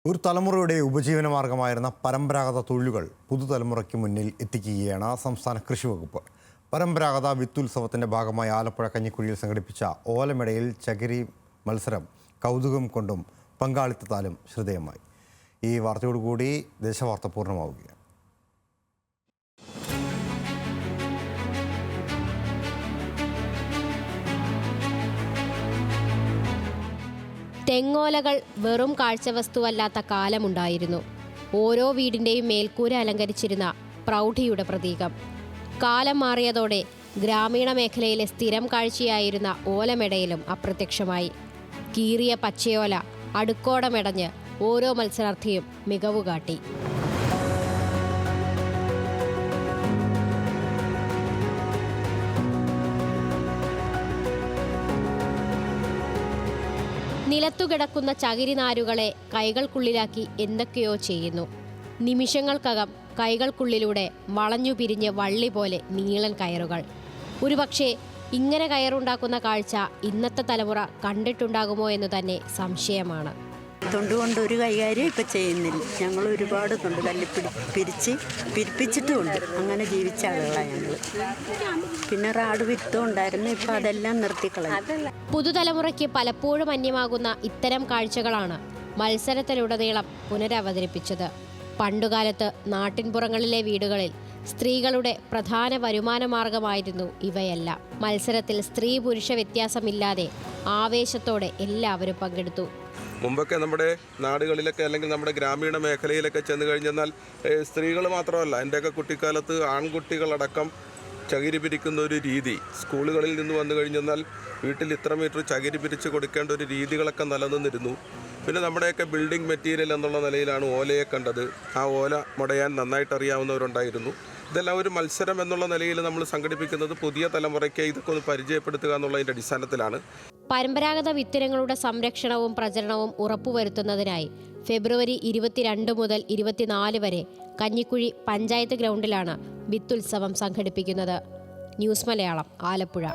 ഒരു തലമുറയുടെ ഉപജീവനമാർഗമായിരുന്ന പരമ്പരാഗത തൊഴിലുകൾ പുതുതലമുറയ്ക്ക് മുന്നിൽ എത്തിക്കുകയാണ് സംസ്ഥാന കൃഷി വകുപ്പ്. പരമ്പരാഗത വിത്തുത്സവത്തിൻ്റെ ഭാഗമായി ആലപ്പുഴ കഞ്ഞിക്കുഴിയിൽ സംഘടിപ്പിച്ച ഓലമെടയിൽ ചകിരി മത്സരം കൗതുകം കൊണ്ടും പങ്കാളിത്തത്താലും ശ്രദ്ധേയമായി. ഈ വാർത്തയോടുകൂടി ദേശവാർത്ത പൂർണ്ണമാവുകയാണ്. തെങ്ങോലകൾ വെറും കാഴ്ചവസ്തുവല്ലാത്ത കാലമുണ്ടായിരുന്നു. ഓരോ വീടിൻ്റെയും മേൽക്കൂര അലങ്കരിച്ചിരുന്ന പ്രൗഢിയുടെ പ്രതീകം. കാലം മാറിയതോടെ ഗ്രാമീണ മേഖലയിലെ സ്ഥിരം കാഴ്ചയായിരുന്ന ഓലമെടയിലും അപ്രത്യക്ഷമായി. കീറിയ പച്ചയോല അടുക്കോടമെടഞ്ഞ് ഓരോ മത്സരാർത്ഥിയും മികവുകാട്ടി. നിലത്തുകിടക്കുന്ന ചകിരിനാരുകളെ കൈകൾക്കുള്ളിലാക്കി എന്തൊക്കെയോ ചെയ്യുന്നു. നിമിഷങ്ങൾക്കകം കൈകൾക്കുള്ളിലൂടെ വളഞ്ഞു പിരിഞ്ഞ് വള്ളി പോലെ നീളൻ കയറുകൾ. ഒരുപക്ഷെ ഇങ്ങനെ കയറുണ്ടാക്കുന്ന കാഴ്ച ഇന്നത്തെ തലമുറ കണ്ടിട്ടുണ്ടാകുമോ എന്ന് തന്നെ സംശയമാണ്. തൊണ്ടുകൊണ്ട് ഒരു കൈകാര്യം ഇപ്പം ചെയ്യുന്നില്ല. ഞങ്ങൾ ഒരുപാട് തൊണ്ട് തല്ലി പിരിപ്പിച്ചിട്ടുമുണ്ട്. അങ്ങനെ ജീവിച്ച ആളുകളാണ് ഞങ്ങൾ. പിന്നെ റാഡ് വിത്തും ഉണ്ടായിരുന്നു. ഇപ്പം അതെല്ലാം നിർത്തിക്കളയും. പുതുതലമുറയ്ക്ക് പലപ്പോഴും അന്യമാകുന്ന ഇത്തരം കാഴ്ചകളാണ് മത്സരത്തിലുടനീളം പുനരവതരിപ്പിച്ചത്. പണ്ടുകാലത്ത് നാട്ടിൻപുറങ്ങളിലെ വീടുകളിൽ സ്ത്രീകളുടെ പ്രധാന വരുമാന മാർഗമായിരുന്നു ഇവയെല്ലാം. മത്സരത്തിൽ സ്ത്രീ പുരുഷ വ്യത്യാസമില്ലാതെ ആവേശത്തോടെ എല്ലാവരും പങ്കെടുത്തു. മുമ്പൊക്കെ നമ്മുടെ നാടുകളിലൊക്കെ അല്ലെങ്കിൽ നമ്മുടെ ഗ്രാമീണ മേഖലയിലൊക്കെ ചെന്ന് കഴിഞ്ഞാൽ സ്ത്രീകൾ മാത്രമല്ല, എൻ്റെയൊക്കെ കുട്ടിക്കാലത്ത് ആൺകുട്ടികളടക്കം ചകിരി പിരിക്കുന്ന ഒരു രീതി സ്കൂളുകളിൽ നിന്ന് വന്നു കഴിഞ്ഞാൽ വീട്ടിൽ ഇത്ര മീറ്റർ ചകിരി പിരിച്ച് കൊടുക്കേണ്ട ഒരു രീതികളൊക്കെ നിലനിന്നിരുന്നു. പിന്നെ നമ്മുടെയൊക്കെ ബിൽഡിംഗ് മെറ്റീരിയൽ എന്നുള്ള നിലയിലാണ് ഓലയെ കണ്ടത്. ആ ഓല മുടയാൻ നന്നായിട്ട് അറിയാവുന്നവരുണ്ടായിരുന്നു. ഇതെല്ലാം ഒരു മത്സരം എന്നുള്ള നിലയിൽ നമ്മൾ സംഘടിപ്പിക്കുന്നത് പുതിയ തലമുറയ്ക്ക് ഇതൊക്കെ ഒന്ന് പരിചയപ്പെടുത്തുക എന്നുള്ളതിൻ്റെ അടിസ്ഥാനത്തിലാണ്. പരമ്പരാഗത വിത്തിനങ്ങളുടെ സംരക്ഷണവും പ്രചരണവും ഉറപ്പുവരുത്തുന്നതിനായി ഫെബ്രുവരി 22 മുതൽ 24 വരെ കഞ്ഞിക്കുഴി പഞ്ചായത്ത് ഗ്രൗണ്ടിലാണ് വിത്തുത്സവം സംഘടിപ്പിക്കുന്നത്. ന്യൂസ് മലയാളം, ആലപ്പുഴ.